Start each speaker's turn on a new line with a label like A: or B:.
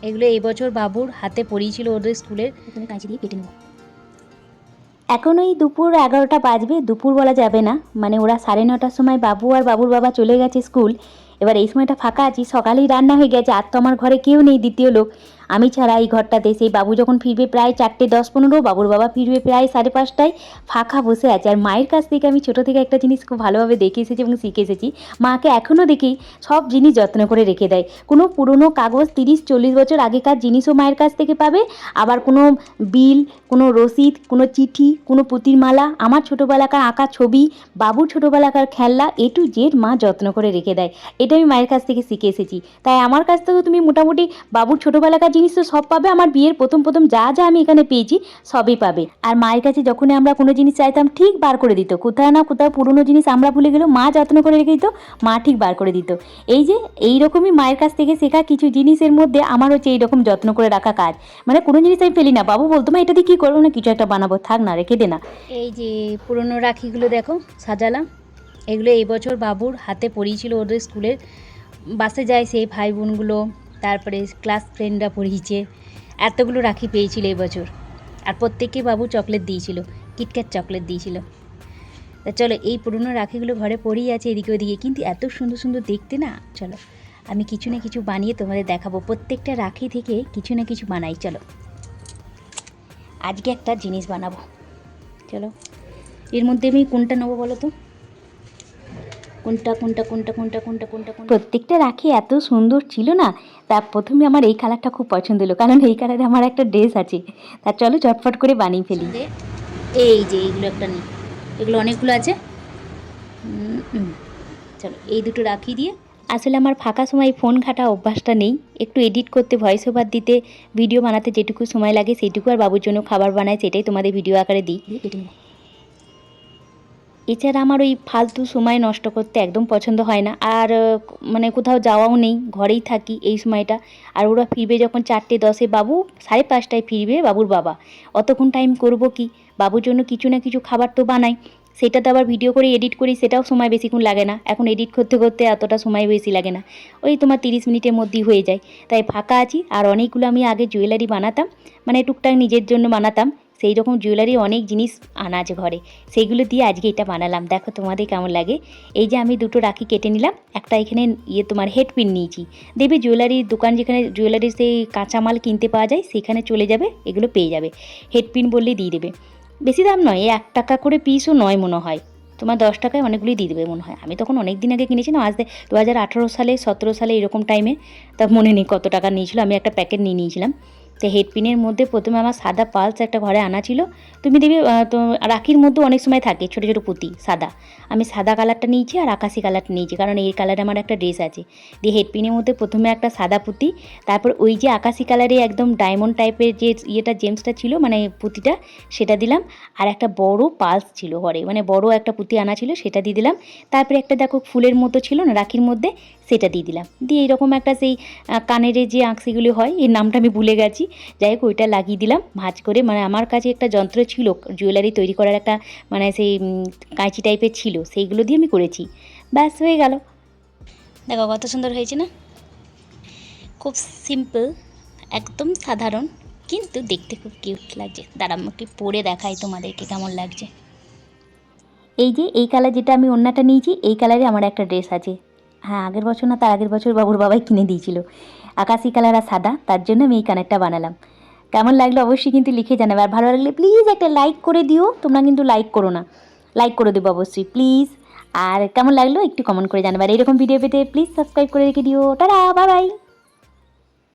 A: এগুলো এই বছর বাবুর হাতে পড়িয়েছিল ওদের স্কুলের। এখানে কাঁচি দিয়ে কেটে নেব।
B: এখন ওই দুপুর 11টা বাজবে, দুপুর বলা যাবে না, মানে ওরা 9:30টার সময় বাবু আর বাবুর বাবা চলে গেছে স্কুল। এবার এই সময়টা ফাঁকা আছি, সকালেই রান্না হয়ে গেছে, আর তো আমার ঘরে কেউ নেই দ্বিতীয় লোক, আমি ছাড়া এই ঘরটাতে। সেই বাবু যখন ফিরবে প্রায় 4:10-15, বাবুর বাবা ফিরবে প্রায় 5:30টায়, ফাঁকা বসে আছে। আর মায়ের কাছ থেকে আমি ছোটো থেকে একটা জিনিস খুব ভালোভাবে দেখে এসেছি এবং শিখে এসেছি, মাকে এখনও দেখি সব জিনিস যত্ন করে রেখে দেয়। কোনো পুরনো কাগজ 30-40 বছর আগেকার জিনিসও মায়ের কাছ থেকে পাবে, আবার কোনো বিল, কোনো রসিদ, কোনো চিঠি, কোনো পুঁতির মালা, আমার ছোটোবেলাকার আঁকা ছবি, বাবুর ছোটোবেলাকার খেলনা, A to Z মা যত্ন করে রেখে দেয়। এটা আমি মায়ের কাছ থেকে শিখে এসেছি। তাই আমার কাছ থেকেও তুমি মোটামুটি বাবুর ছোটোবেলাকার জিনিস তো সব পাবে, আমার বিয়ের প্রথম যা যা আমি এখানে পেয়েছি সবই পাবে। আর মায়ের কাছে যখনই আমরা কোনো জিনিস চাইতাম ঠিক বার করে দিত, কোথাও না কোথাও পুরনো জিনিস আমরা ভুলে গেলেও মা যত্ন করে রেখে দিত, মা ঠিক বার করে দিত। এই যে এইরকমই মায়ের কাছ থেকে শেখা কিছু জিনিসের মধ্যে আমার হচ্ছে এইরকম যত্ন করে রাখা কাজ। মানে কোনো জিনিস আমি ফেলি না, বাবু বলতো মা এটা দিয়ে কী করবো, না কিছু একটা বানাবো, থাক না রেখে দে না।
A: এই যে পুরনো রাখিগুলো দেখো সাজালাম, এগুলো এই বছর বাবুর হাতে পড়িয়েছিল ওদের স্কুলের। বাসে যায় সেই ভাই বোনগুলো, তারপরে ক্লাস ফ্রেন্ডরা পড়িয়েছে, এতগুলো রাখি পেয়েছিল এই বছর। আর প্রত্যেককে বাবু চকলেট দিয়েছিল, কিটক্যাট চকলেট দিয়েছিল। তা চলো এই পুরনো রাখিগুলো ঘরে পড়েই আছে এদিকে ওদিকে, কিন্তু এত সুন্দর সুন্দর দেখতে না। চলো আমি কিছু না কিছু বানিয়ে তোমাদের দেখাবো, প্রত্যেকটা রাখি থেকে কিছু না কিছু বানাই। চলো আজকে একটা জিনিস বানাবো। চলো এর মধ্যে আমি কোনটা নেবো বলো তো, কোনটা কোনটা কোনটা কোনটা কোনটা কোনটা কোনটা
B: প্রত্যেকটা রাখি এত সুন্দর ছিল না, তা প্রথমে আমার এই কালারটা খুব পছন্দ হলো, কারণ এই কালারে আমার একটা ড্রেস আছে। তা চলো চটফট করে বানিয়ে ফেলি।
A: এই যে এইগুলো একটা নিই, এগুলো অনেকগুলো আছে। চলো এই দুটো রাখি দিয়ে,
B: আসলে আমার ফাঁকা সময় ফোন ঘাঁটা অভ্যাসটা নেই, একটু এডিট করতে, ভয়েস ওভার দিতে, ভিডিও বানাতে যেটুকু সময় লাগে সেইটুকু, আর বাবুর জন্য খাবার বানাই সেটাই তোমাদের ভিডিও আকারে দিই। এছাড়া আমার ওই ফালতু সময় নষ্ট করতে একদম পছন্দ হয় না। আর মানে কোথাও যাওয়াও নেই, ঘরেই থাকি এই সময়টা। আর ওরা ফিরবে যখন 4:10, বাবু 5:30টায় ফিরবে বাবুর বাবা, অতক্ষণ টাইম করব কি, বাবুর জন্য কিছু না কিছু খাবার তো বানাই, সেটা তো আবার ভিডিও করে এডিট করি, সেটাও সময় বেশিক্ষণ লাগে না। এখন এডিট করতে করতে এতটা সময় বেশি লাগে না, ওই তোমার 30 মিনিটের মধ্যেই হয়ে যায়। তাই ফাঁকা আছি। আর অনেকগুলো আমি আগে জুয়েলারি বানাতাম, মানে টুকটাক নিজের জন্য বানাতাম, সেই রকম জুয়েলারি অনেক জিনিস আনা আছে ঘরে, সেইগুলো দিয়ে আজকে এটা বানালাম। দেখো তোমাদের কেমন লাগে। এই যে আমি দুটো রাখি কেটে নিলাম, একটা এখানে তোমার হেডপিন নিয়েছি। দেখবে জুয়েলারির দোকান, যেখানে জুয়েলারির সেই কাঁচামাল কিনতে পাওয়া যায় সেখানে চলে যাবে, এগুলো পেয়ে যাবে। হেডপিন বললেই দিয়ে দেবে, বেশি দাম নয়, 1 টাকা করে পিসও নয় মনে হয়, তোমার 10 টাকায় অনেকগুলোই দিয়ে দেবে মনে হয়। আমি তখন অনেক দিন আগে কিনেছিলাম, আজ 2018 সালে 17 সালে এরকম টাইমে, তা মনে নেই কত টাকা নিয়েছিল, আমি একটা প্যাকেট নিয়ে নিয়েছিলাম। তো হেডপিনের মধ্যে প্রথমে আমার সাদা পালস একটা ঘরে আনা ছিল। তুমি দেখবে তো রাখির মধ্যে অনেক সময় থাকে ছোটো ছোটো পুঁতি সাদা, আমি সাদা কালারটা নিয়েছি আর আকাশি কালারটা নিয়েছি, কারণ এই কালারে আমার একটা ড্রেস আছে। দিয়ে হেডপিনের মধ্যে প্রথমে একটা সাদা পুঁতি, তারপর ওই যে আকাশি কালারে একদম ডায়মন্ড টাইপের যে ইয়েটা জেমসটা ছিল, মানে পুঁতিটা, সেটা দিলাম। আর একটা বড় পালস ছিল ঘরে, মানে বড় একটা পুঁতি আনা ছিল, সেটা দিয়ে দিলাম। তারপরে একটা দেখো ফুলের মতো ছিল না রাখির মধ্যে, সেটা দিয়ে দিলাম। দিয়ে এরকম একটা সেই কানের যে আঁকশিগুলি হয়, এর নামটা আমি ভুলে গেছি, যাই হোক ওইটা লাগিয়ে দিলাম ভাঁজ করে। মানে আমার কাছে একটা যন্ত্র ছিল জুয়েলারি তৈরি করার, একটা মানে সেই কাঁচি টাইপের ছিল, সেইগুলো দিয়ে আমি করেছি। ব্যাস হয়ে গেল।
A: দেখো কত সুন্দর হয়েছে না, খুব সিম্পল, একদম সাধারণ, কিন্তু দেখতে খুব কিউট লাগছে। দাঁড়া আমাকে পরে দেখাই তোমাদেরকে কেমন লাগছে।
B: এই যে এই কালার যেটা আমি ওড়নাটা নিয়েছি, এই কালারে আমার একটা ড্রেস আছে। হ্যাঁ, আগের বছর না তার আগের বছর বাবুর বাবাই কিনে দিয়েছিল, আকাশি কালার আর সাদা, তার জন্য আমি এই কানেরটা বানালাম। কেমন লাগলো অবশ্যই কিন্তু লিখে জানাবে। আর ভালো লাগলে প্লিজ একটা লাইক করে দিও, তোমরা কিন্তু লাইক করো না, লাইক করে দেবো অবশ্যই প্লিজ। আর কেমন লাগলো একটু কমেন্ট করে জানাবে। আর এরকম ভিডিও পেতে প্লিজ সাবস্ক্রাইব করে রেখে দিও। Tata, bye bye.